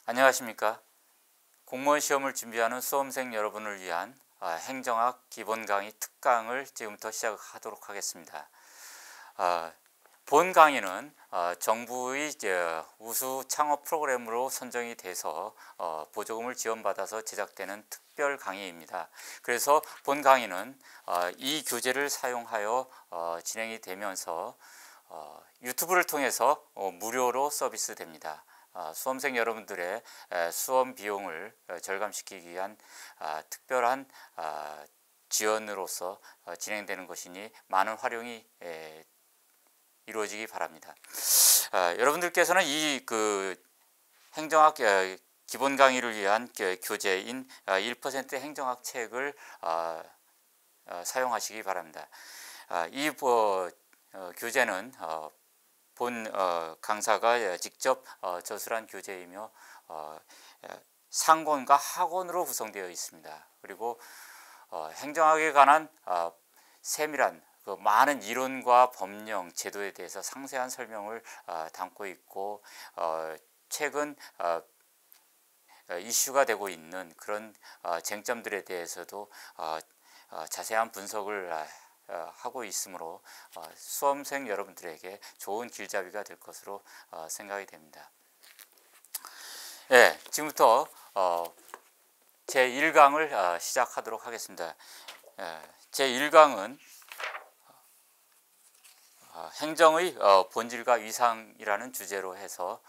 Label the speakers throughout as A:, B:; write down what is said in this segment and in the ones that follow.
A: 안녕하십니까. 공무원 시험을 준비하는 수험생 여러분을 위한 행정학 기본 강의 특강을 지금부터 시작하도록 하겠습니다. 본 강의는 정부의 우수 창업 프로그램으로 선정이 돼서 보조금을 지원받아서 제작되는 특별 강의입니다. 그래서 본 강의는 이 교재를 사용하여 진행이 되면서 유튜브를 통해서 무료로 서비스됩니다. 수험생 여러분들의 수험 비용을 절감시키기 위한 특별한 지원으로서 진행되는 것이니 많은 활용이 이루어지기 바랍니다. 여러분들께서는 이 행정학 기본 강의를 위한 교재인 1% 행정학 책을 사용하시기 바랍니다. 이 교재는 본 강사가 직접 저술한 교재이며 상권과 하권으로 구성되어 있습니다. 그리고 행정학에 관한 세밀한 많은 이론과 법령, 제도에 대해서 상세한 설명을 담고 있고 최근 이슈가 되고 있는 그런 쟁점들에 대해서도 자세한 분석을 하고 있으므로 수험생 여러분들에게 좋은 길잡이가 될 것으로 생각이 됩니다. 네, 지금부터 제1강을 시작하도록 하겠습니다. 제1강은 행정의 본질과 위상이라는 주제로 해서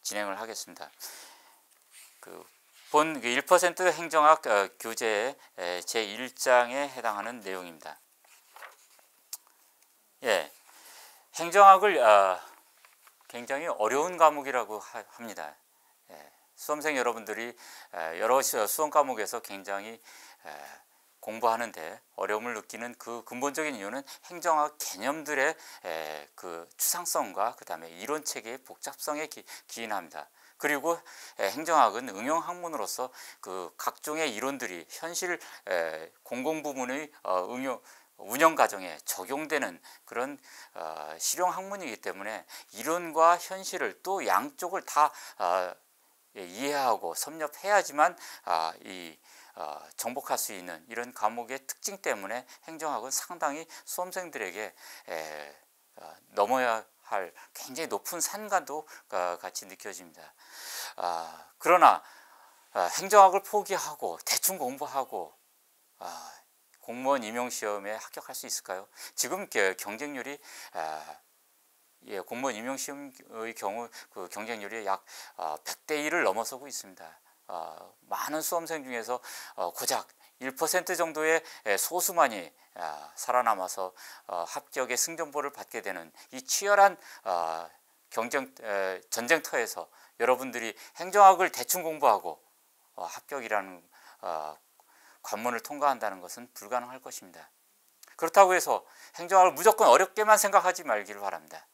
A: 진행을 하겠습니다. 본 1% 행정학 교재의 제1장에 해당하는 내용입니다. 행정학을 굉장히 어려운 과목이라고 합니다. 수험생 여러분들이 여러 수험 과목에서 굉장히 공부하는데 어려움을 느끼는 그 근본적인 이유는 행정학 개념들의 그 추상성과 그 다음에 이론 체계의 복잡성에 기인합니다. 그리고 행정학은 응용 학문으로서 그 각종의 이론들이 현실 공공부문의 운영 과정에 적용되는 그런 실용 학문이기 때문에 이론과 현실을 또 양쪽을 다 이해하고 섭렵해야지만 정복할 수 있는 이런 과목의 특징 때문에 행정학은 상당히 수험생들에게 넘어야 할 굉장히 높은 산과도 같이 느껴집니다. 그러나 행정학을 포기하고 대충 공부하고 공무원 임용시험에 합격할 수 있을까요? 지금 경쟁률이 공무원 임용시험의 경우 그 경쟁률이 약 100대 1을 넘어서고 있습니다. 많은 수험생 중에서 고작 1% 정도의 소수만이 살아남아서 합격의 승전보를 받게 되는 이 치열한 전쟁터에서 여러분들이 행정학을 대충 공부하고 합격이라는 관문을 통과한다는 것은 불가능할 것입니다. 그렇다고 해서 행정학을 무조건 어렵게만 생각하지 말기를 바랍니다.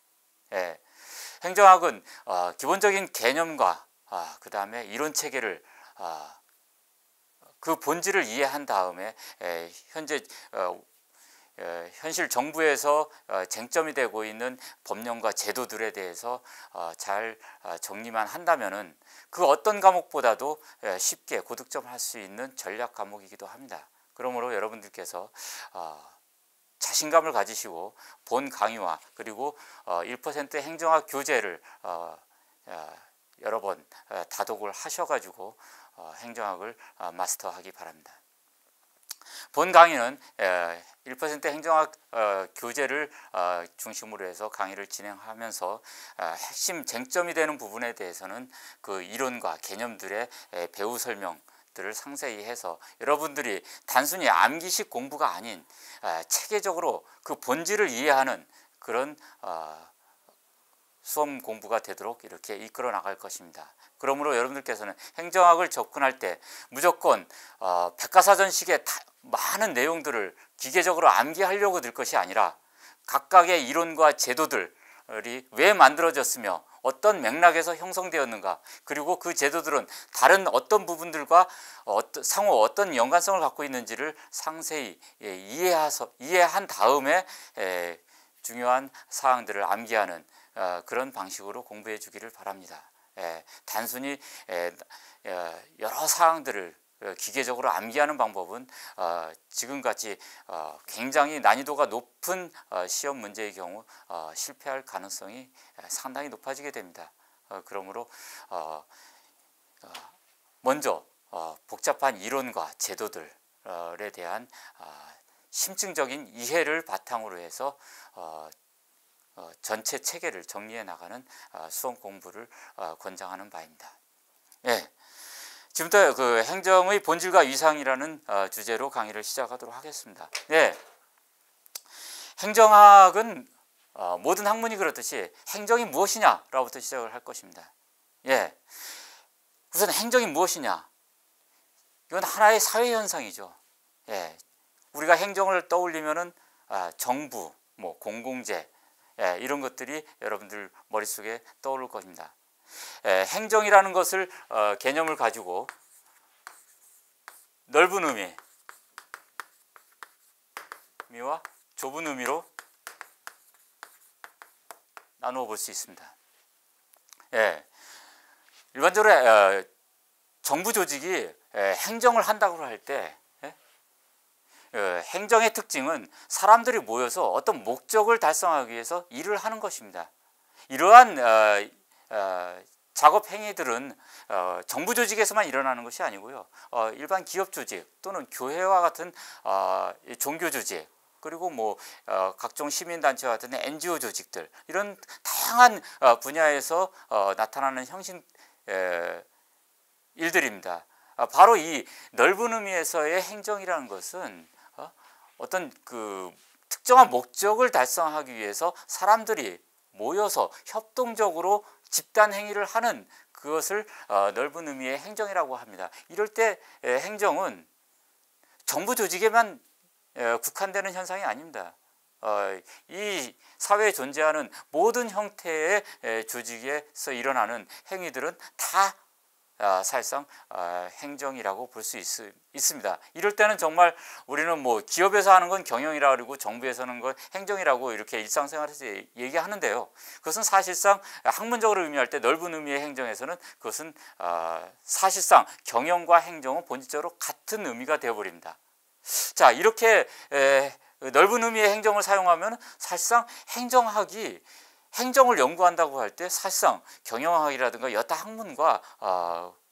A: 행정학은 기본적인 개념과 그 다음에 이론 체계를 그 본질을 이해한 다음에 현실 정부에서 쟁점이 되고 있는 법령과 제도들에 대해서 잘 정리만 한다면은 그 어떤 과목보다도 쉽게 고득점할 수 있는 전략 과목이기도 합니다. 그러므로 여러분들께서 자신감을 가지시고 본 강의와 그리고 1% 행정학 교재를 여러 번 다독을 하셔가지고 행정학을 마스터하기 바랍니다. 본 강의는 1% 행정학 교재를 중심으로 해서 강의를 진행하면서 핵심 쟁점이 되는 부분에 대해서는 그 이론과 개념들의 배우 설명들을 상세히 해서 여러분들이 단순히 암기식 공부가 아닌 체계적으로 그 본질을 이해하는 그런 수험 공부가 되도록 이렇게 이끌어 나갈 것입니다. 그러므로 여러분들께서는 행정학을 접근할 때 무조건 백과사전식의 많은 내용들을 기계적으로 암기하려고 들 것이 아니라 각각의 이론과 제도들이 왜 만들어졌으며 어떤 맥락에서 형성되었는가, 그리고 그 제도들은 다른 어떤 부분들과 상호 어떤 연관성을 갖고 있는지를 상세히 이해한 다음에 중요한 사항들을 암기하는 그런 방식으로 공부해 주기를 바랍니다. 단순히 여러 사항들을 기계적으로 암기하는 방법은 지금같이 굉장히 난이도가 높은 시험 문제의 경우 실패할 가능성이 상당히 높아지게 됩니다. 그러므로 먼저 복잡한 이론과 제도들에 대한 심층적인 이해를 바탕으로 해서 전체 체계를 정리해 나가는 수험 공부를 권장하는 바입니다. 예. 지금부터 그 행정의 본질과 위상이라는 주제로 강의를 시작하도록 하겠습니다. 네. 행정학은 모든 학문이 그렇듯이 행정이 무엇이냐라고부터 시작을 할 것입니다. 예. 우선 행정이 무엇이냐? 이건 하나의 사회 현상이죠. 예. 우리가 행정을 떠올리면은 정부, 뭐 공공재 이런 것들이 여러분들 머릿속에 떠오를 것입니다. 행정이라는 것을 개념을 가지고 넓은 의미와 좁은 의미로 나누어 볼 수 있습니다. 일반적으로 정부 조직이 행정을 한다고 할 때 행정의 특징은 사람들이 모여서 어떤 목적을 달성하기 위해서 일을 하는 것입니다. 이러한 작업 행위들은 정부 조직에서만 일어나는 것이 아니고요. 일반 기업 조직 또는 교회와 같은 종교 조직 그리고 뭐 각종 시민단체와 같은 NGO 조직들 이런 다양한 분야에서 나타나는 형식 일들입니다. 바로 이 넓은 의미에서의 행정이라는 것은 어떤 그 특정한 목적을 달성하기 위해서 사람들이 모여서 협동적으로 집단 행위를 하는 그것을 넓은 의미의 행정이라고 합니다. 이럴 때 행정은 정부 조직에만 국한되는 현상이 아닙니다. 이 사회에 존재하는 모든 형태의 조직에서 일어나는 행위들은 다 사실상 행정이라고 볼 수 있습니다. 이럴 때는 정말 우리는 뭐 기업에서 하는 건 경영이라고 그러고 정부에서 하는 건 행정이라고 이렇게 일상생활에서 얘기하는데요. 그것은 사실상 학문적으로 의미할 때 넓은 의미의 행정에서는 그것은 사실상 경영과 행정은 본질적으로 같은 의미가 되어버립니다. 자, 이렇게 넓은 의미의 행정을 사용하면 사실상 행정을 연구한다고 할 때 사실상 경영학이라든가 여타 학문과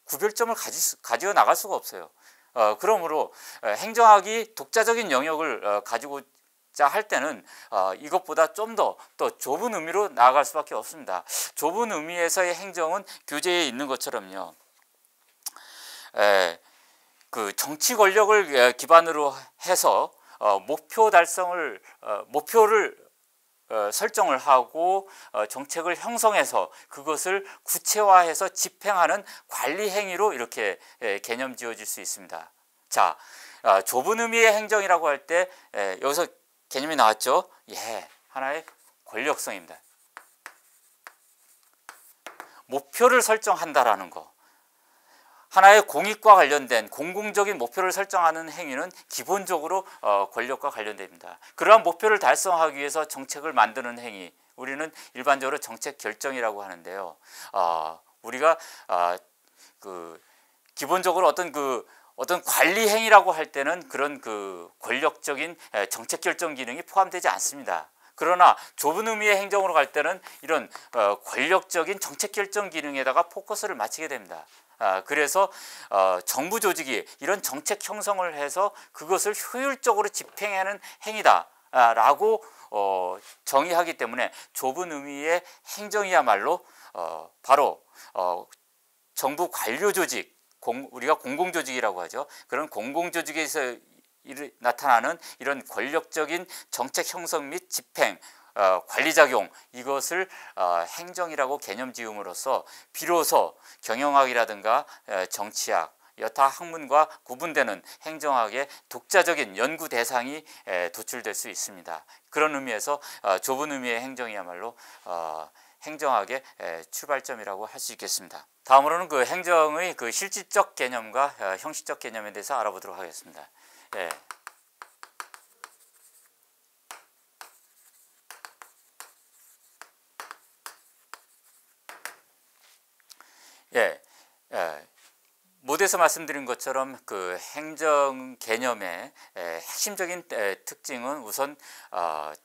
A: 구별점을 가지어 나갈 수가 없어요. 그러므로 행정학이 독자적인 영역을 가지고자 할 때는 이것보다 좀 더 좁은 의미로 나아갈 수밖에 없습니다. 좁은 의미에서의 행정은 교재에 있는 것처럼요. 그 정치 권력을 기반으로 해서 목표를 설정을 하고 정책을 형성해서 그것을 구체화해서 집행하는 관리 행위로 이렇게 개념 지어질 수 있습니다. 자, 좁은 의미의 행정이라고 할 때 여기서 개념이 나왔죠. 하나의 권력성입니다. 목표를 설정한다라는 거. 하나의 공익과 관련된 공공적인 목표를 설정하는 행위는 기본적으로 권력과 관련됩니다. 그러한 목표를 달성하기 위해서 정책을 만드는 행위, 우리는 일반적으로 정책 결정이라고 하는데요. 우리가 기본적으로 어떤 관리 행위라고 할 때는 그런 그 권력적인 정책 결정 기능이 포함되지 않습니다. 그러나 좁은 의미의 행정으로 갈 때는 이런 권력적인 정책 결정 기능에다가 포커스를 맞추게 됩니다. 그래서 정부 조직이 이런 정책 형성을 해서 그것을 효율적으로 집행하는 행위다라고 정의하기 때문에 좁은 의미의 행정이야말로 바로 정부 관료 조직, 우리가 공공조직이라고 하죠. 그런 공공조직에서 나타나는 이런 권력적인 정책 형성 및 집행, 관리작용, 이것을 행정이라고 개념 지음으로써 비로소 경영학이라든가 정치학, 여타 학문과 구분되는 행정학의 독자적인 연구 대상이 도출될 수 있습니다. 그런 의미에서 좁은 의미의 행정이야말로 행정학의 출발점이라고 할 수 있겠습니다. 다음으로는 그 행정의 그 실질적 개념과 형식적 개념에 대해서 알아보도록 하겠습니다. 예, 모두에서 말씀드린 것처럼 그 행정 개념의 핵심적인 특징은 우선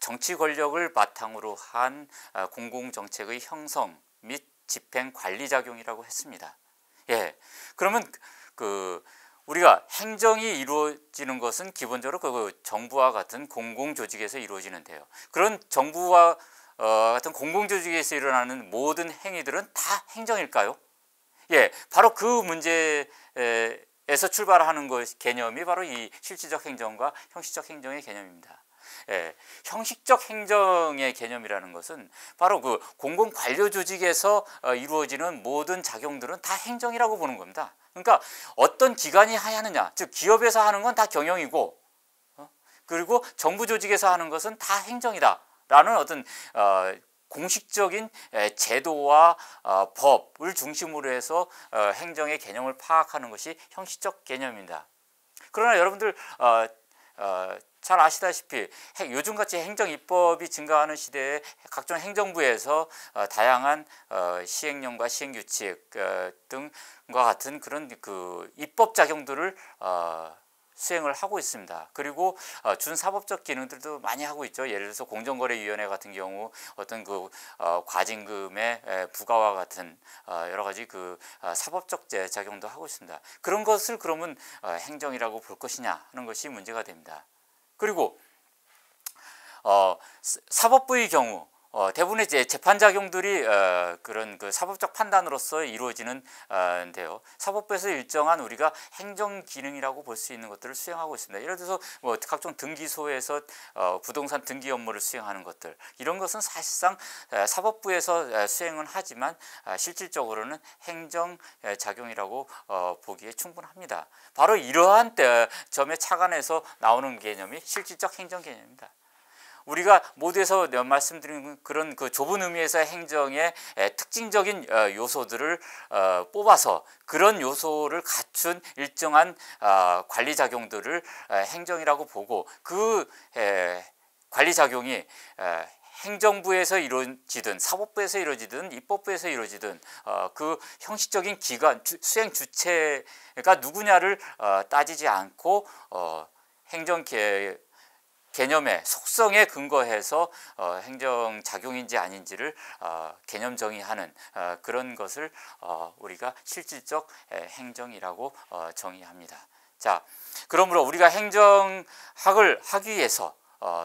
A: 정치 권력을 바탕으로 한 공공정책의 형성 및 집행 관리 작용이라고 했습니다. 예, 그러면 그 우리가 행정이 이루어지는 것은 기본적으로 그 정부와 같은 공공조직에서 이루어지는데요. 그런 정부와 같은 공공조직에서 일어나는 모든 행위들은 다 행정일까요? 예, 바로 그 문제에서 출발하는 개념이 바로 이 실질적 행정과 형식적 행정의 개념입니다. 예, 형식적 행정의 개념이라는 것은 바로 그 공공관료 조직에서 이루어지는 모든 작용들은 다 행정이라고 보는 겁니다. 그러니까 어떤 기관이 하느냐, 즉 기업에서 하는 건 다 경영이고, 그리고 정부 조직에서 하는 것은 다 행정이다라는 어떤 공식적인 제도와 법을 중심으로 해서 행정의 개념을 파악하는 것이 형식적 개념입니다. 그러나 여러분들 잘 아시다시피 요즘같이 행정입법이 증가하는 시대에 각종 행정부에서 다양한 시행령과 시행규칙 등과 같은 그런 그 입법 작용들을 수행을 하고 있습니다. 그리고 준사법적 기능들도 많이 하고 있죠. 예를 들어서 공정거래위원회 같은 경우 어떤 그 과징금의 부과와 같은 여러 가지 그 사법적 작용도 하고 있습니다. 그런 것을 그러면 행정이라고 볼 것이냐 하는 것이 문제가 됩니다. 그리고 사법부의 경우 대부분의 재판 작용들이 그런 그 사법적 판단으로서 이루어지는데요. 사법부에서 일정한 우리가 행정 기능이라고 볼 수 있는 것들을 수행하고 있습니다. 예를 들어서 뭐 각종 등기소에서 부동산 등기 업무를 수행하는 것들, 이런 것은 사실상 사법부에서 수행은 하지만 실질적으로는 행정 작용이라고 보기에 충분합니다. 바로 이러한 점에 착안해서 나오는 개념이 실질적 행정 개념입니다. 우리가 모두에서 말씀드린 그런 그 좁은 의미에서의 행정의 특징적인 요소들을 뽑아서 그런 요소를 갖춘 일정한 관리 작용들을 행정이라고 보고, 그 관리 작용이 행정부에서 이루어지든 사법부에서 이루어지든 입법부에서 이루어지든 그 형식적인 기관 수행 주체가 누구냐를 따지지 않고 행정 개념의 속성에 근거해서 행정작용인지 아닌지를 개념 정의하는 그런 것을 우리가 실질적 행정이라고 정의합니다. 자, 그러므로 우리가 행정학을 하기 위해서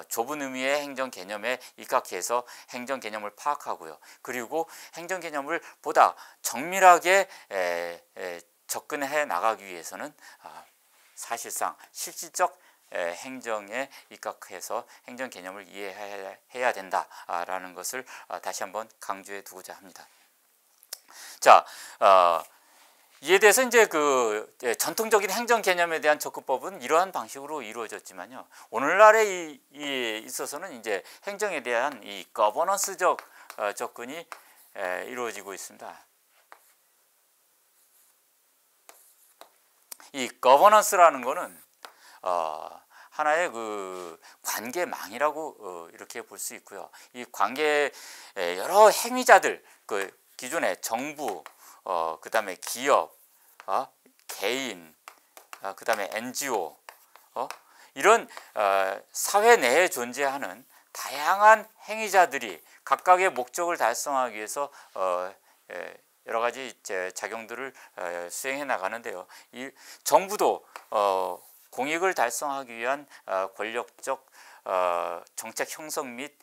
A: 좁은 의미의 행정 개념에 입각해서 행정 개념을 파악하고요. 그리고 행정 개념을 보다 정밀하게 접근해 나가기 위해서는 사실상 실질적 행정에 입각해서 행정 개념을 이해해야 된다라는 것을 다시 한번 강조해 두고자 합니다. 자, 이에 대해서 이제 그 전통적인 행정 개념에 대한 접근법은 이러한 방식으로 이루어졌지만요. 오늘날에 있어서는 이제 행정에 대한 이 거버넌스적 접근이 이루어지고 있습니다. 이 거버넌스라는 거는 하나의 그 관계망이라고 이렇게 볼 수 있고요. 이 관계 여러 행위자들, 그 기존의 정부, 그 다음에 기업, 개인, 그 다음에 NGO, 이런 사회 내에 존재하는 다양한 행위자들이 각각의 목적을 달성하기 위해서 여러 가지 작용들을 수행해 나가는데요. 이 정부도 공익을 달성하기 위한 권력적 정책 형성 및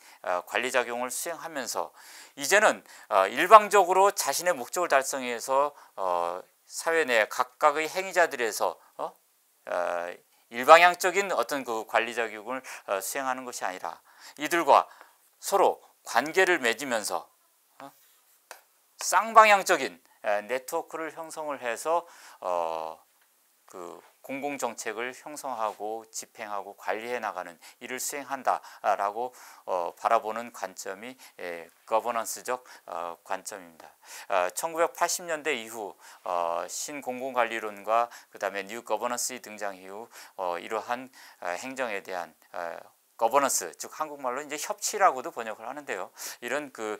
A: 관리 작용을 수행하면서 이제는 일방적으로 자신의 목적을 달성하기 위해서 사회 내 각각의 행위자들에서 일방향적인 어떤 그 관리 작용을 수행하는 것이 아니라 이들과 서로 관계를 맺으면서 쌍방향적인 네트워크를 형성을 해서 그 공공정책을 형성하고 집행하고 관리해 나가는 일을 수행한다라고 바라보는 관점이 거버넌스적 관점입니다. 1980년대 이후 신공공관리론과 그 다음에 뉴 거버넌스의 등장 이후 이러한 행정에 대한 거버넌스, 즉 한국말로 이제 협치라고도 번역을 하는데요. 이런 그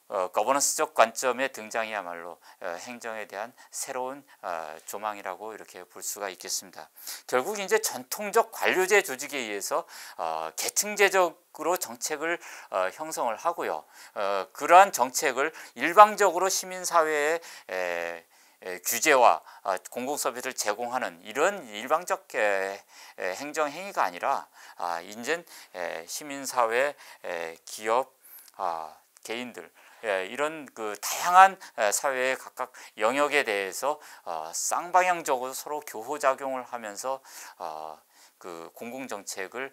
A: 거버넌스적 관점의 등장이야말로 행정에 대한 새로운 조망이라고 이렇게 볼 수가 있겠습니다. 결국 이제 전통적 관료제 조직에 의해서 계층제적으로 정책을 형성을 하고요. 그러한 정책을 일방적으로 시민사회에 규제와 공공서비스를 제공하는 이런 일방적 행정행위가 아니라 이제 시민사회, 기업, 개인들 이런 그 다양한 사회의 각각 영역에 대해서 쌍방향적으로 서로 교호작용을 하면서 그 공공정책을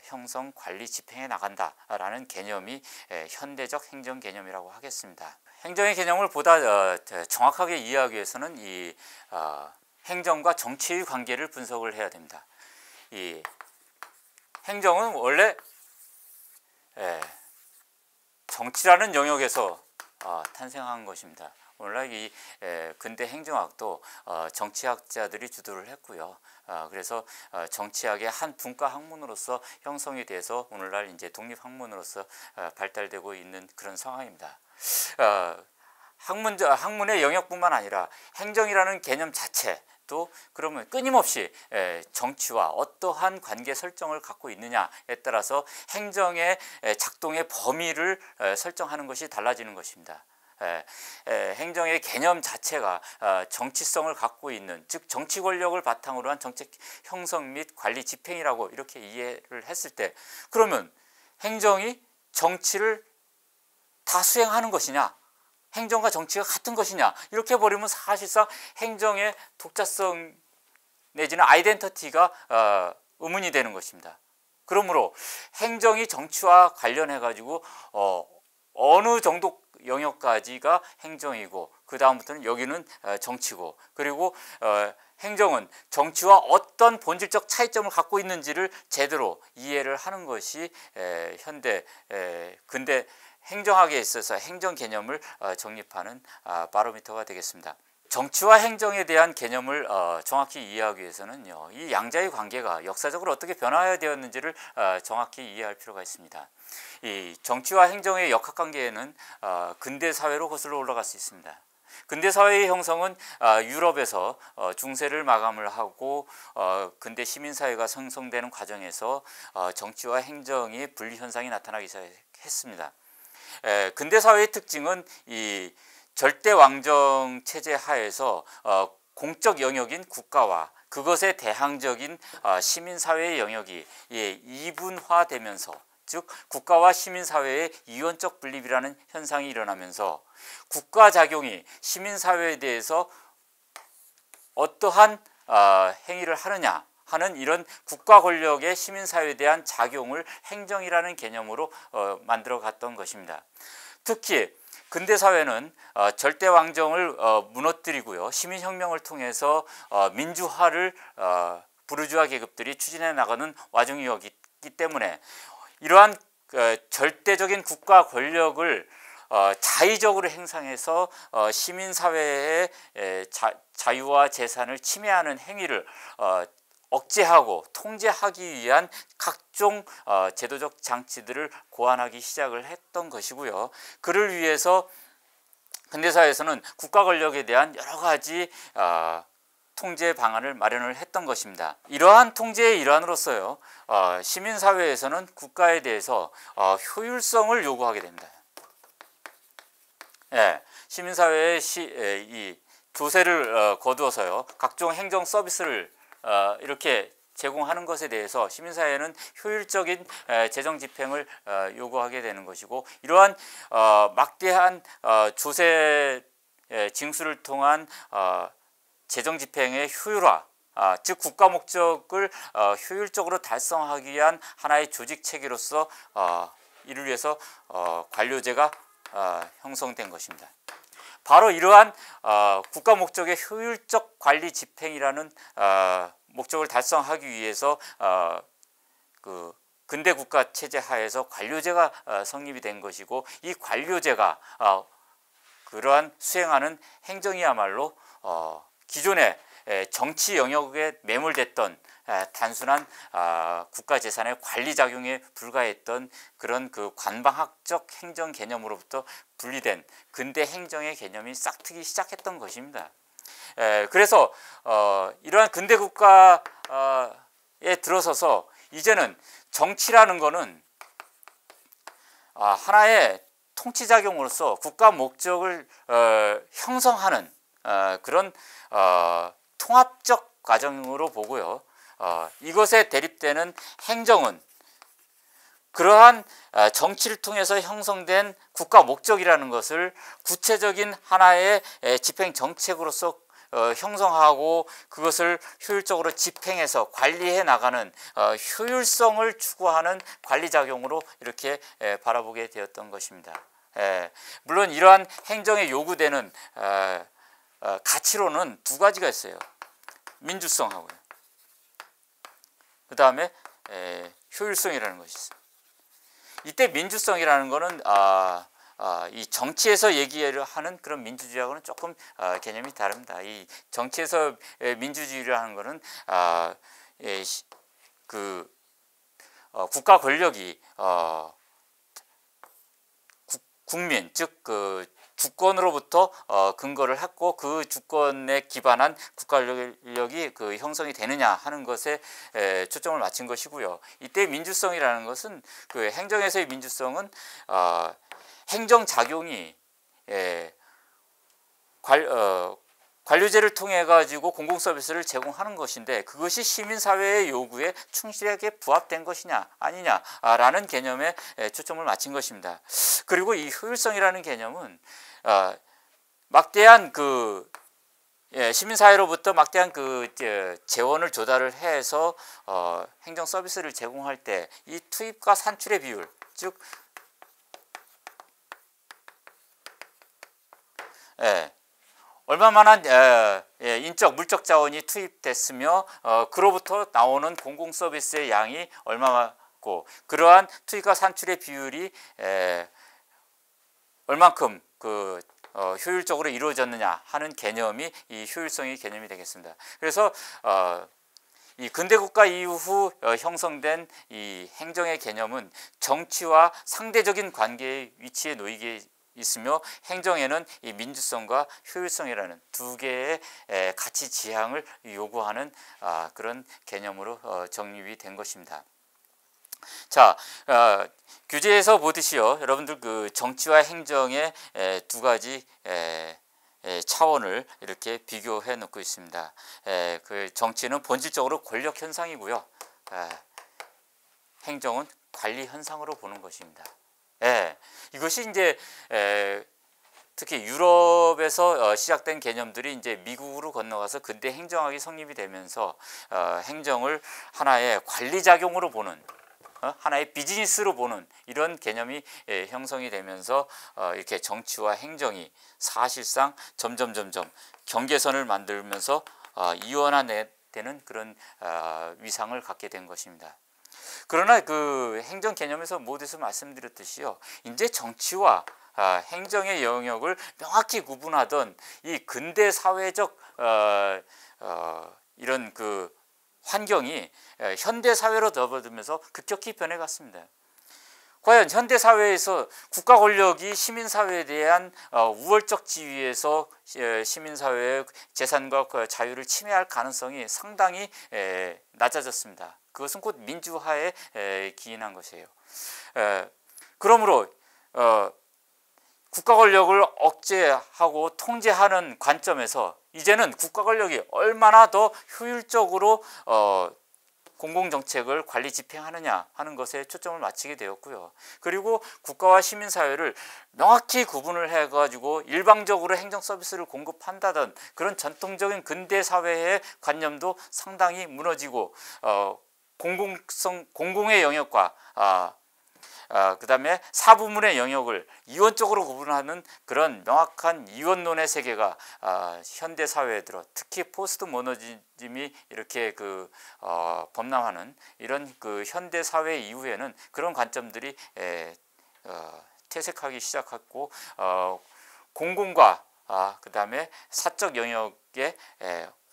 A: 형성, 관리, 집행해 나간다라는 개념이 현대적 행정 개념이라고 하겠습니다. 행정의 개념을 보다 정확하게 이해하기 위해서는 이 행정과 정치의 관계를 분석을 해야 됩니다. 이 행정은 원래 정치라는 영역에서 탄생한 것입니다. 오늘날 이 근대 행정학도 정치학자들이 주도를 했고요. 그래서 정치학의 한 분과 학문으로서 형성이 돼서 오늘날 이제 독립학문으로서 발달되고 있는 그런 상황입니다. 학문의 영역뿐만 아니라 행정이라는 개념 자체 또 그러면 끊임없이 정치와 어떠한 관계 설정을 갖고 있느냐에 따라서 행정의 작동의 범위를 설정하는 것이 달라지는 것입니다. 행정의 개념 자체가 정치성을 갖고 있는, 즉 정치 권력을 바탕으로 한 정책 형성 및 관리 집행이라고 이렇게 이해를 했을 때, 그러면 행정이 정치를 다 수행하는 것이냐, 행정과 정치가 같은 것이냐, 이렇게 버리면 사실상 행정의 독자성 내지는 아이덴티티가 의문이 되는 것입니다. 그러므로 행정이 정치와 관련해 가지고 어느 정도 영역까지가 행정이고 그 다음부터는 여기는 정치고, 그리고 행정은 정치와 어떤 본질적 차이점을 갖고 있는지를 제대로 이해를 하는 것이 근대 행정학에 있어서 행정 개념을 정립하는 바로미터가 되겠습니다. 정치와 행정에 대한 개념을 정확히 이해하기 위해서는요, 이 양자의 관계가 역사적으로 어떻게 변화되었는지를 정확히 이해할 필요가 있습니다. 이 정치와 행정의 역학관계에는 근대 사회로 거슬러 올라갈 수 있습니다. 근대 사회의 형성은 유럽에서 중세를 마감을 하고 근대 시민사회가 형성되는 과정에서 정치와 행정의 분리 현상이 나타나기 시작했습니다. 근대 사회의 특징은 이 절대 왕정 체제 하에서 공적 영역인 국가와 그것에 대항적인 시민사회의 영역이 이분화되면서, 즉 국가와 시민사회의 이원적 분립이라는 현상이 일어나면서 국가작용이 시민사회에 대해서 어떠한 행위를 하느냐 하는 이런 국가 권력의 시민사회에 대한 작용을 행정이라는 개념으로 만들어 갔던 것입니다. 특히 근대 사회는 절대 왕정을 무너뜨리고요, 시민혁명을 통해서 민주화를 부르주아 계급들이 추진해 나가는 와중이었기 때문에 이러한 절대적인 국가 권력을 자의적으로 행사해서 시민사회의 자유와 재산을 침해하는 행위를 억제하고 통제하기 위한 각종 제도적 장치들을 고안하기 시작을 했던 것이고요. 그를 위해서 근대사회에서는 국가 권력에 대한 여러 가지 통제 방안을 마련을 했던 것입니다. 이러한 통제의 일환으로서요, 시민사회에서는 국가에 대해서 효율성을 요구하게 됩니다. 시민사회의 이 조세를 거두어서요, 각종 행정 서비스를 이렇게 제공하는 것에 대해서 시민사회는 효율적인 재정 집행을 요구하게 되는 것이고, 이러한 막대한 조세 징수를 통한 재정 집행의 효율화, 즉 국가 목적을 효율적으로 달성하기 위한 하나의 조직 체계로서 이를 위해서 관료제가 형성된 것입니다. 바로 이러한 국가 목적의 효율적 관리 집행이라는 목적을 달성하기 위해서 그 근대 국가 체제 하에서 관료제가 성립이 된 것이고, 이 관료제가 그러한 수행하는 행정이야말로 기존의 정치 영역에 매몰됐던 단순한 국가재산의 관리 작용에 불과했던 그런 그 관방학적 행정 개념으로부터 분리된 근대 행정의 개념이 싹트기 시작했던 것입니다. 그래서 이러한 근대 국가에 들어서서 이제는 정치라는 것은 하나의 통치작용으로서 국가 목적을 형성하는 그런 통합적 과정으로 보고요. 이것에 대립되는 행정은 그러한 정치를 통해서 형성된 국가 목적이라는 것을 구체적인 하나의 집행 정책으로서 형성하고 그것을 효율적으로 집행해서 관리해 나가는 효율성을 추구하는 관리작용으로 이렇게 바라보게 되었던 것입니다. 물론 이러한 행정에 요구되는 가치로는 두 가지가 있어요. 민주성하고요. 그 다음에 효율성이라는 것이 있어요. 이때 민주성이라는 것은 이 정치에서 얘기하는 그런 민주주의하고는 조금 개념이 다릅니다. 이 정치에서 민주주의라는 것은 국가 권력이 국민 즉 그 주권으로부터 근거를 했고 그 주권에 기반한 국가 권력이 그 형성이 되느냐 하는 것에 초점을 맞춘 것이고요. 이때 민주성이라는 것은 그 행정에서의 민주성은 행정 작용이 관료제를 통해 가지고 공공 서비스를 제공하는 것인데 그것이 시민 사회의 요구에 충실하게 부합된 것이냐 아니냐라는 개념에 초점을 맞춘 것입니다. 그리고 이 효율성이라는 개념은 막대한 시민 사회로부터 막대한 재원을 조달을 해서 행정 서비스를 제공할 때 이 투입과 산출의 비율 즉 얼마만한 인적 물적 자원이 투입됐으며 그로부터 나오는 공공 서비스의 양이 얼마고 그러한 투입과 산출의 비율이 얼만큼 효율적으로 이루어졌느냐 하는 개념이 이 효율성의 개념이 되겠습니다. 그래서 이 근대국가 이후 형성된 이 행정의 개념은 정치와 상대적인 관계의 위치에 놓이게 있으며 행정에는 이 민주성과 효율성이라는 두 개의 가치 지향을 요구하는 그런 개념으로 정립이 된 것입니다. 자, 규제에서 보듯이요, 여러분들 그 정치와 행정의 두 가지 차원을 이렇게 비교해 놓고 있습니다. 그 정치는 본질적으로 권력 현상이고요, 행정은 관리 현상으로 보는 것입니다. 이것이 이제 특히 유럽에서 시작된 개념들이 이제 미국으로 건너가서 근대 행정학이 성립이 되면서 행정을 하나의 관리 작용으로 보는 하나의 비즈니스로 보는 이런 개념이 형성이 되면서 이렇게 정치와 행정이 사실상 점점 경계선을 만들면서 이원화되는 그런 위상을 갖게 된 것입니다. 그러나 그 행정 개념에서 모두에서 말씀드렸듯이요, 이제 정치와 행정의 영역을 명확히 구분하던 이 근대 사회적 이런 그 환경이 현대 사회로 접어들면서 급격히 변해갔습니다. 과연 현대 사회에서 국가 권력이 시민 사회에 대한 우월적 지위에서 시민 사회의 재산과 자유를 침해할 가능성이 상당히 낮아졌습니다. 그것은 곧 민주화에 기인한 것이에요. 그러므로 국가 권력을 억제하고 통제하는 관점에서 이제는 국가 권력이 얼마나 더 효율적으로 공공정책을 관리 집행하느냐 하는 것에 초점을 맞추게 되었고요. 그리고 국가와 시민사회를 명확히 구분을 해가지고 일방적으로 행정 서비스를 공급한다던 그런 전통적인 근대사회의 관념도 상당히 무너지고 공공의 영역과 그 다음에 사부문의 영역을 이원적으로 구분하는 그런 명확한 이원론의 세계가 현대 사회에 들어 특히 포스트 모더니즘이 이렇게 범람하는 이런 그 현대 사회 이후에는 그런 관점들이 퇴색하기 시작했고 공공과 그 다음에 사적 영역의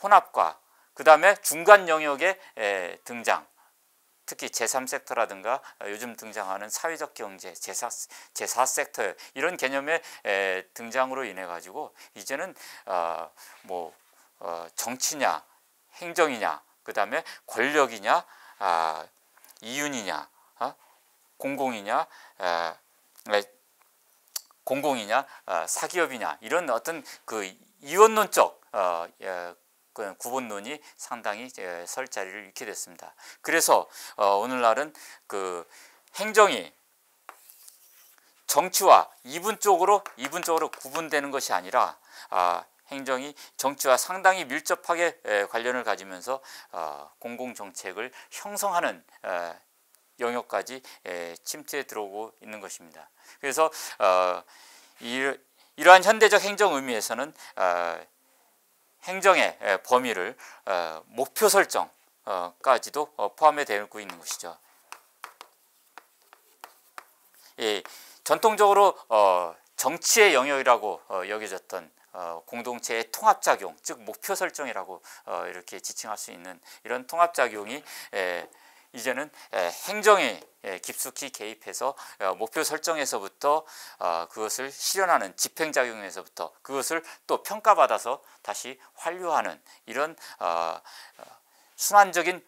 A: 혼합과 그 다음에 중간 영역의 등장, 특히 제3섹터라든가 요즘 등장하는 사회적 경제, 제4섹터 이런 개념의 등장으로 인해 가지고 이제는 정치냐 행정이냐 그 다음에 권력이냐 이윤이냐 공공이냐 사기업이냐 이런 어떤 그 이원론적 그 구분론이 상당히 설 자리를 잃게 됐습니다. 그래서 오늘날은 그 행정이 정치와 이분적으로 구분되는 것이 아니라 행정이 정치와 상당히 밀접하게 관련을 가지면서 공공정책을 형성하는 영역까지 침투해 들어오고 있는 것입니다. 그래서 이러한 현대적 행정 의미에서는 행정의 범위를 목표 설정까지도 포함해 되고 있는 것이죠. 전통적으로 정치의 영역이라고 여겨졌던 공동체의 통합작용, 즉 목표 설정이라고 이렇게 지칭할 수 있는 이런 통합작용이 이제는 행정에 깊숙이 개입해서 목표 설정에서부터 그것을 실현하는 집행작용에서부터 그것을 또 평가받아서 다시 완료하는 이런 순환적인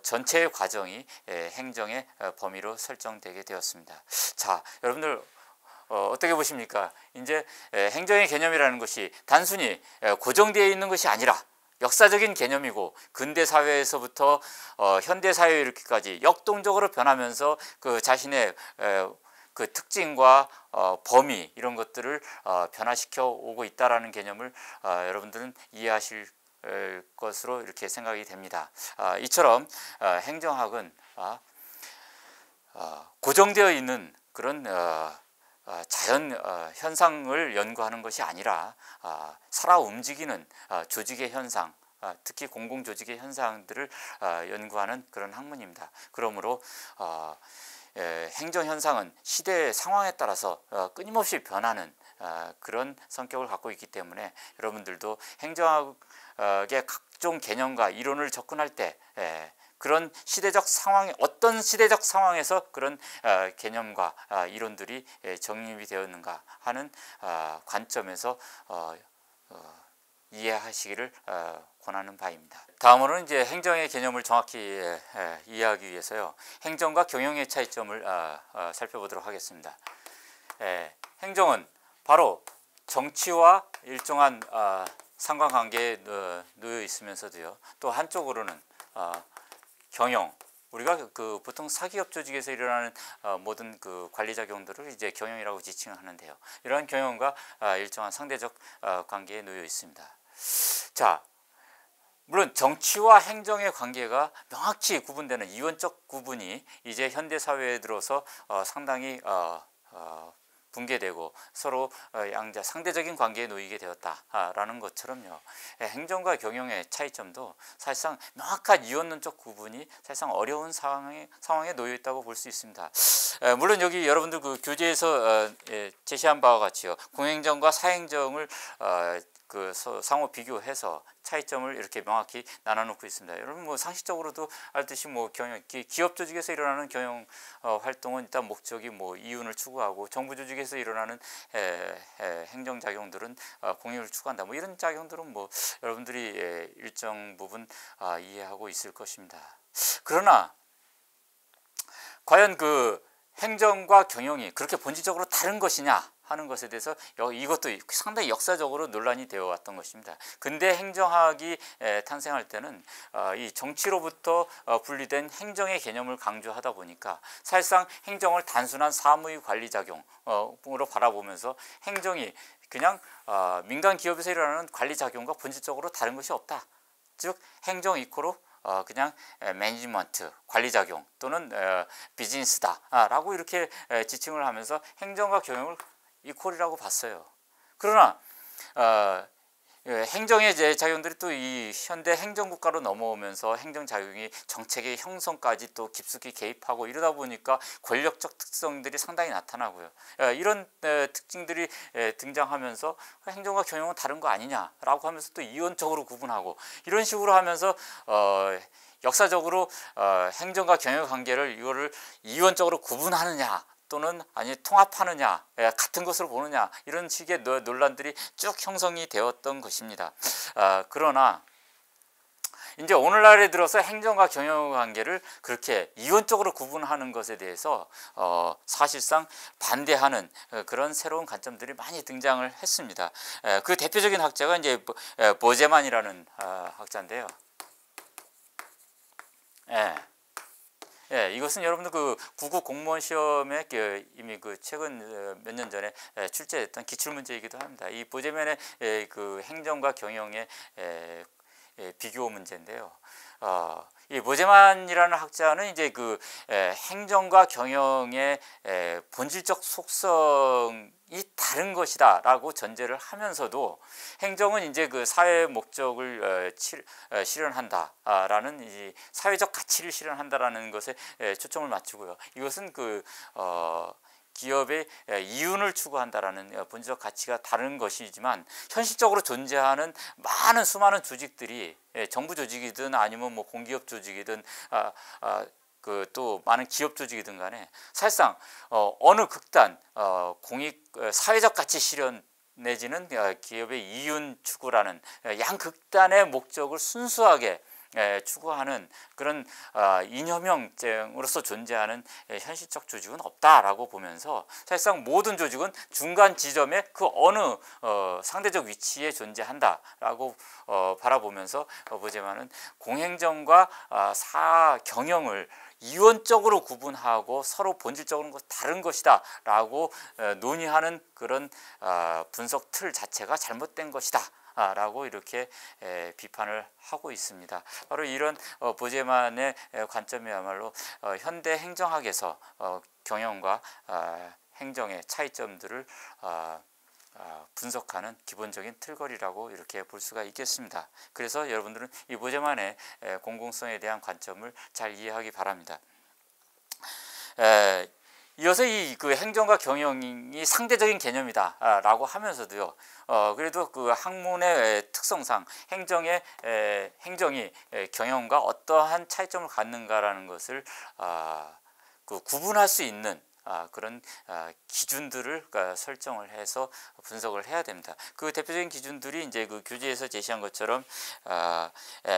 A: 전체의 과정이 행정의 범위로 설정되게 되었습니다. 자, 여러분들 어떻게 보십니까? 이제 행정의 개념이라는 것이 단순히 고정되어 있는 것이 아니라 역사적인 개념이고 근대 사회에서부터 현대 사회에 이렇게까지 역동적으로 변하면서 그 자신의 그 특징과 범위 이런 것들을 변화시켜 오고 있다라는 개념을 여러분들은 이해하실 것으로 이렇게 생각이 됩니다. 이처럼 행정학은 고정되어 있는 그런 자연 현상을 연구하는 것이 아니라 살아 움직이는 조직의 현상, 특히 공공조직의 현상들을 연구하는 그런 학문입니다. 그러므로 행정현상은 시대의 상황에 따라서 끊임없이 변하는 그런 성격을 갖고 있기 때문에 여러분들도 행정학의 각종 개념과 이론을 접근할 때 그런 시대적 상황에 어떤 시대적 상황에서 그런 개념과 이론들이 정립이 되었는가 하는 관점에서 이해하시기를 권하는 바입니다. 다음으로는 이제 행정의 개념을 정확히 이해하기 위해서요, 행정과 경영의 차이점을 살펴보도록 하겠습니다. 행정은 바로 정치와 일정한 상관관계에 놓여 있으면서도요, 또 한쪽으로는 경영, 우리가 그 보통 사기업 조직에서 일어나는 모든 그 관리작용들을 이제 경영이라고 지칭하는데요. 이러한 경영과 일정한 상대적 관계에 놓여 있습니다. 자, 물론 정치와 행정의 관계가 명확히 구분되는 이원적 구분이 이제 현대 사회에 들어서 상당히 붕괴되고 서로 양자 상대적인 관계에 놓이게 되었다라는 것처럼요, 행정과 경영의 차이점도 사실상 명확한 이원론적 구분이 사실상 어려운 상황에 놓여 있다고 볼 수 있습니다. 물론 여기 여러분들 그 교재에서 제시한 바와 같이요, 공행정과 사행정을 그 상호 비교해서 차이점을 이렇게 명확히 나눠놓고 있습니다. 여러분 뭐 상식적으로도 알듯이 뭐 경영 기업 조직에서 일어나는 경영 활동은 일단 목적이 뭐 이윤을 추구하고, 정부 조직에서 일어나는 행정 작용들은 공익을 추구한다. 뭐 이런 작용들은 뭐 여러분들이 일정 부분 이해하고 있을 것입니다. 그러나 과연 그 행정과 경영이 그렇게 본질적으로 다른 것이냐 하는 것에 대해서 이것도 상당히 역사적으로 논란이 되어 왔던 것입니다. 근대 행정학이 탄생할 때는 이 정치로부터 분리된 행정의 개념을 강조하다 보니까 사실상 행정을 단순한 사무의 관리 작용으로 바라보면서 행정이 그냥 민간 기업에서 일어나는 관리 작용과 본질적으로 다른 것이 없다. 즉 행정 이코로 그냥 매니지먼트, 관리작용 또는 비즈니스다 라고 이렇게 지칭을 하면서 행정과 경영을 이퀄이라고 봤어요. 그러나 행정의 이제 작용들이 또 이 현대 행정국가로 넘어오면서 행정작용이 정책의 형성까지 또 깊숙이 개입하고 이러다 보니까 권력적 특성들이 상당히 나타나고요. 이런 특징들이 등장하면서 행정과 경영은 다른 거 아니냐라고 하면서 또 이원적으로 구분하고 이런 식으로 하면서 역사적으로 행정과 경영 관계를 이거를 이원적으로 구분하느냐 또는 아니 통합하느냐 같은 것으로 보느냐 이런 식의 논란들이 쭉 형성이 되었던 것입니다. 그러나 이제 오늘날에 들어서 행정과 경영 관계를 그렇게 이원적으로 구분하는 것에 대해서 사실상 반대하는 그런 새로운 관점들이 많이 등장을 했습니다. 그 대표적인 학자가 이제 보제만이라는 학자인데요. 이것은 여러분들 그 구급 공무원 시험에 이미 그 최근 몇 년 전에 출제됐던 기출 문제이기도 합니다. 이 보제만의 그 행정과 경영의 비교 문제인데요. 이 보제만이라는 학자는 이제 그 행정과 경영의 본질적 속성이 다른 것이다라고 전제를 하면서도 행정은 이제 그 사회 목적을 실현한다라는 이 사회적 가치를 실현한다라는 것에 초점을 맞추고요. 이것은 그 기업의 이윤을 추구한다라는 본질적 가치가 다른 것이지만 현실적으로 존재하는 많은 수많은 조직들이 정부 조직이든 아니면 뭐 공기업 조직이든 그 또 많은 기업 조직이든 간에 사실상 어느 극단 공익 사회적 가치 실현 내지는 기업의 이윤 추구라는 양극단의 목적을 순수하게 추구하는 그런 이념형으로서 존재하는 현실적 조직은 없다라고 보면서 사실상 모든 조직은 중간 지점에 그 어느 상대적 위치에 존재한다라고 바라보면서 보지만은 공행정과 사경영을 이원적으로 구분하고 서로 본질적으로 다른 것이다 라고 논의하는 그런 분석 틀 자체가 잘못된 것이다 라고 이렇게 비판을 하고 있습니다. 바로 이런 보제만의 관점이야말로 현대 행정학에서 경영과 행정의 차이점들을 분석하는 기본적인 틀거리라고 이렇게 볼 수가 있겠습니다. 그래서 여러분들은 이 보제만의 공공성에 대한 관점을 잘 이해하기 바랍니다. 이어서 이 그 행정과 경영이 상대적인 개념이다라고 하면서도요. 그래도 그 학문의 특성상 행정이 경영과 어떠한 차이점을 갖는가라는 것을 그 구분할 수 있는 그런 기준들을 설정을 해서 분석을 해야 됩니다. 그 대표적인 기준들이 이제 그 교재에서 제시한 것처럼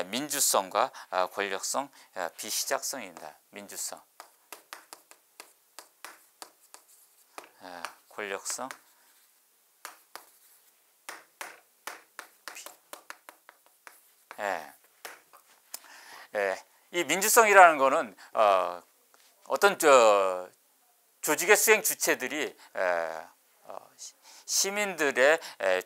A: 민주성과 권력성, 비시작성입니다. 민주성, 권력성, 이 민주성이라는 거는 어떤 조직의 수행 주체들이 시민들의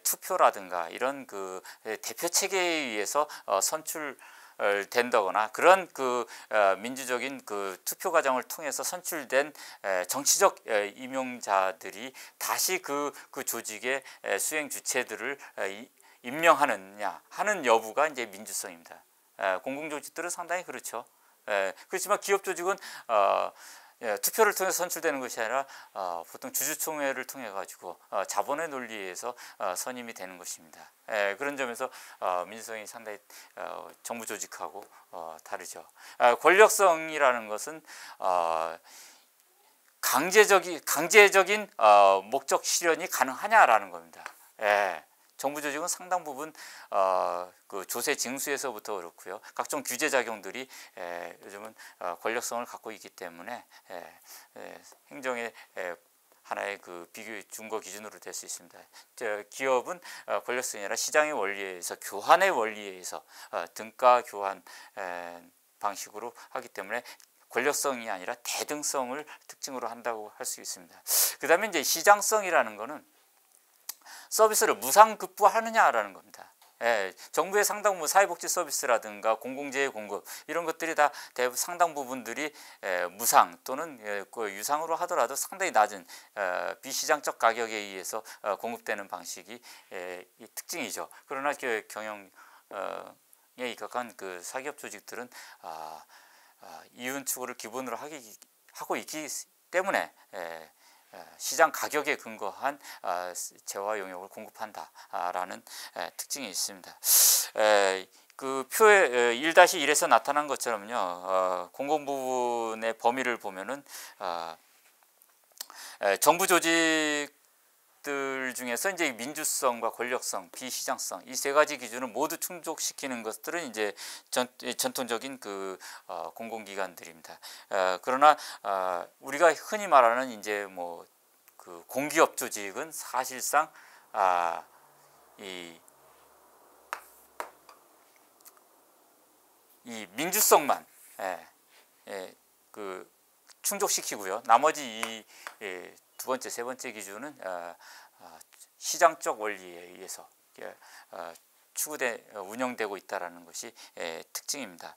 A: 투표라든가 이런 그 대표 체계에 의해서 선출된다거나 그런 그 민주적인 그 투표 과정을 통해서 선출된 정치적 임용자들이 다시 그 조직의 수행 주체들을 임명하느냐 하는 여부가 이제 민주성입니다. 공공조직들은 상당히 그렇죠. 그렇지만 기업 조직은 투표를 통해서 선출되는 것이 아니라 보통 주주총회를 통해 가지고 자본의 논리에서 선임이 되는 것입니다. 그런 점에서 민주성이 상당히 정부 조직하고 다르죠. 권력성이라는 것은 강제적인 목적 실현이 가능하냐라는 겁니다. 정부 조직은 상당 부분 그 조세 징수에서부터 그렇고요. 각종 규제 작용들이 요즘은 권력성을 갖고 있기 때문에 행정의 하나의 그 비교 준거 기준으로 될 수 있습니다. 기업은 권력성이 아니라 시장의 원리에 의해서 교환의 원리에 의해서 등가 교환 방식으로 하기 때문에 권력성이 아니라 대등성을 특징으로 한다고 할 수 있습니다. 그 다음에 이제 시장성이라는 거는 서비스를 무상급부하느냐라는 겁니다. 정부의 상당 부분 사회복지 서비스라든가 공공재해 공급 이런 것들이 다 대부분 상당 부분들이 무상 또는 그 유상으로 하더라도 상당히 낮은 비시장적 가격에 의해서 공급되는 방식이 이 특징이죠. 그러나 그 경영에 입각한 그 사기업 조직들은 이윤 추구를 기본으로 하고 있기 때문에 시장 가격에 근거한 재화 용역을 공급한다라는 특징이 있습니다. 그 표에 1-1에서 나타난 것처럼요, 공공 부분의 범위를 보면은 정부 조직들 중에서 이제 민주성과 권력성, 비시장성 이 세 가지 기준을 모두 충족시키는 것들은 이제 전통적인 그 공공기관들입니다. 그러나 우리가 흔히 말하는 이제 뭐 그 공기업 조직은 사실상 이 민주성만 그 충족시키고요. 나머지 이 두 번째, 세 번째 기준은 시장적 원리에 의해서 운영되고 있다라는 것이 특징입니다.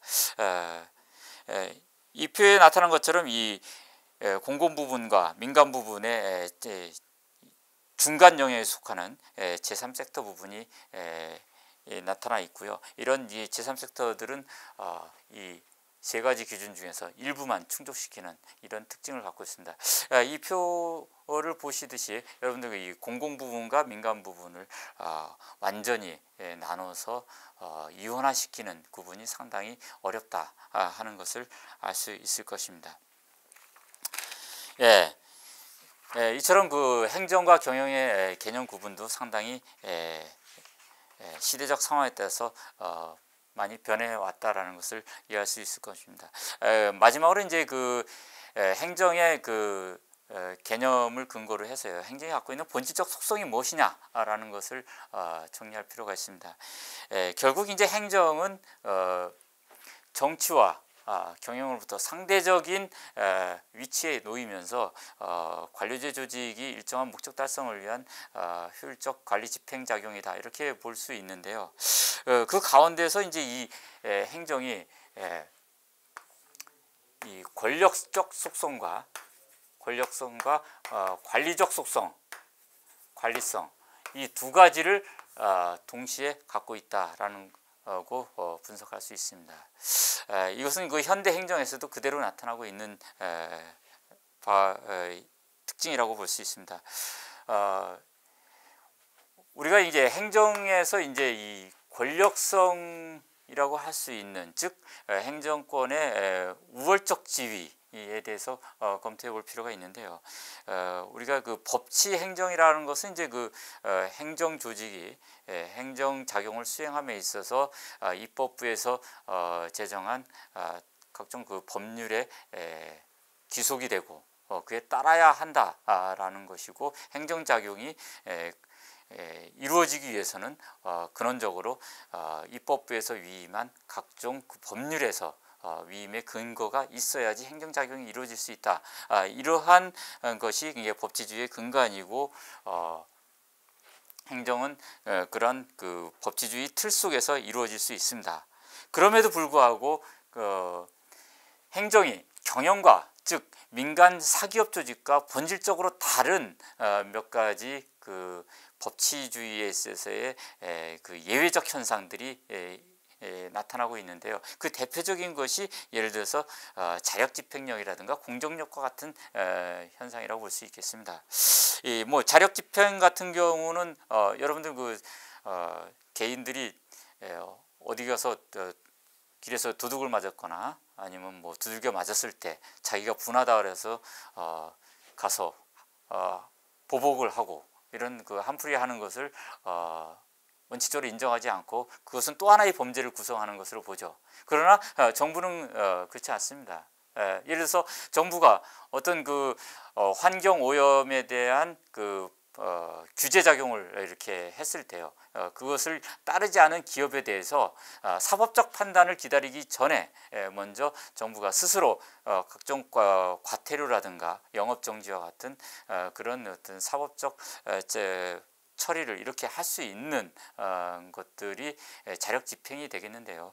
A: 이 표에 나타난 것처럼 이 공공 부분과 민간 부분의 중간 영역에 속하는 제3섹터 부분이 나타나 있고요. 이런 이 제3섹터들은 이 세 가지 기준 중에서 일부만 충족시키는 이런 특징을 갖고 있습니다. 이 표를 보시듯이 여러분들 이 공공 부분과 민간 부분을 완전히 나눠서 이원화시키는 구분이 상당히 어렵다 하는 것을 알 수 있을 것입니다. 이처럼 그 행정과 경영의 개념 구분도 상당히 시대적 상황에 따라서 많이 변해왔다라는 것을 이해할 수 있을 것입니다. 마지막으로 이제 그 행정의 그 개념을 근거로 해서요, 행정이 갖고 있는 본질적 속성이 무엇이냐라는 것을 정리할 필요가 있습니다. 결국 이제 행정은 정치와 경영으로부터 상대적인 위치에 놓이면서 관료제 조직이 일정한 목적 달성을 위한 효율적 관리 집행작용이다 이렇게 볼 수 있는데요. 그 가운데서 이제 이 행정이 이 권력적 속성과 관리적 속성, 관리성 이 두 가지를 동시에 갖고 있다라는 고 분석할 수 있습니다. 이것은 그 현대 행정에서도 그대로 나타나고 있는 특징이라고 볼 수 있습니다. 우리가 이제 행정에서 이제 이 권력성이라고 할 수 있는, 즉 행정권의 우월적 지위에 대해서 검토해 볼 필요가 있는데요. 우리가 그 법치 행정이라는 것은 이제 그 행정 조직이 행정 작용을 수행함에 있어서 입법부에서 제정한 각종 그 법률에 귀속이 되고 그에 따라야 한다라는 것이고, 행정 작용이 이루어지기 위해서는 근원적으로 입법부에서 위임한 각종 그 법률에서 위임의 근거가 있어야지 행정작용이 이루어질 수 있다. 이러한 것이 이게 법치주의의 근간이고, 행정은 그런 그 법치주의 틀 속에서 이루어질 수 있습니다. 그럼에도 불구하고 행정이 경영과, 즉 민간 사기업 조직과 본질적으로 다른 몇 가지 그 법치주의에 있어서의 그 예외적 현상들이 나타나고 있는데요. 그 대표적인 것이 예를 들어서 자력집행력이라든가 공정력과 같은 현상이라고 볼 수 있겠습니다. 뭐 자력집행 같은 경우는 여러분들 그 개인들이 어디 가서 길에서 도둑을 맞았거나 아니면 뭐 두들겨 맞았을 때 자기가 분하다 그래서 가서 보복을 하고 이런 그 한풀이 하는 것을 원칙적으로 인정하지 않고 그것은 또 하나의 범죄를 구성하는 것으로 보죠. 그러나 정부는 그렇지 않습니다. 예를 들어서 정부가 어떤 그 환경 오염에 대한 그 규제 작용을 이렇게 했을 때요, 그것을 따르지 않은 기업에 대해서 사법적 판단을 기다리기 전에 먼저 정부가 스스로 각종 과태료라든가 영업정지와 같은 그런 어떤 사법적 처리를 이렇게 할 수 있는 것들이 자력 집행이 되겠는데요.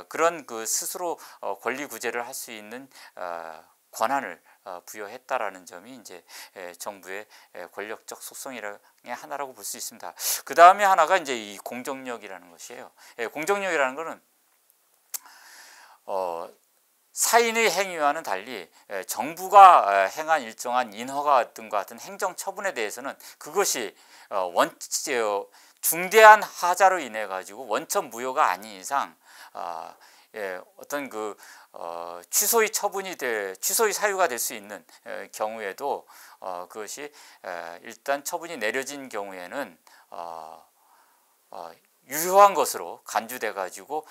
A: 그런 그 스스로 권리 구제를 할 수 있는 권한을 부여했다라는 점이 이제 정부의 권력적 속성의 하나라고 볼 수 있습니다. 그 다음에 하나가 이제 이 공정력이라는 것이에요. 공정력이라는 것은 사인의 행위와는 달리 정부가 행한 일정한 인허가 등과 같은 행정 처분에 대해서는 그것이 중대한 하자로 인해 가지고 원천 무효가 아닌 이상 어떤 그 취소의 취소의 사유가 될 수 있는 경우에도 그것이 일단 처분이 내려진 경우에는 유효한 것으로 간주돼 가지고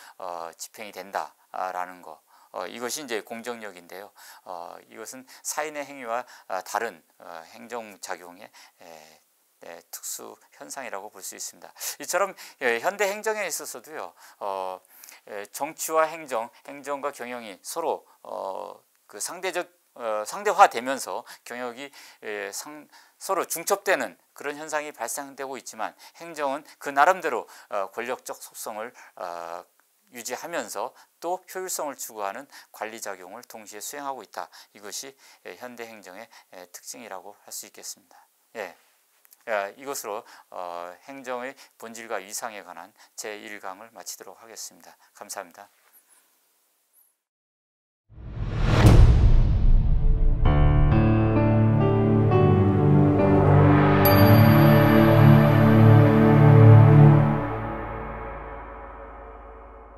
A: 집행이 된다라는 거. 이것이 이제 공정력인데요. 이것은 사인의 행위와 다른 행정작용의 특수 현상이라고 볼 수 있습니다. 이처럼 현대 행정에 있어서도요. 정치와 행정과 경영이 서로 그 상대화되면서 경영이 서로 중첩되는 그런 현상이 발생되고 있지만 행정은 그 나름대로 권력적 속성을 유지하면서 또 효율성을 추구하는 관리작용을 동시에 수행하고 있다. 이것이 현대 행정의 특징이라고 할 수 있겠습니다. 이것으로 행정의 본질과 위상에 관한 제1강을 마치도록 하겠습니다. 감사합니다.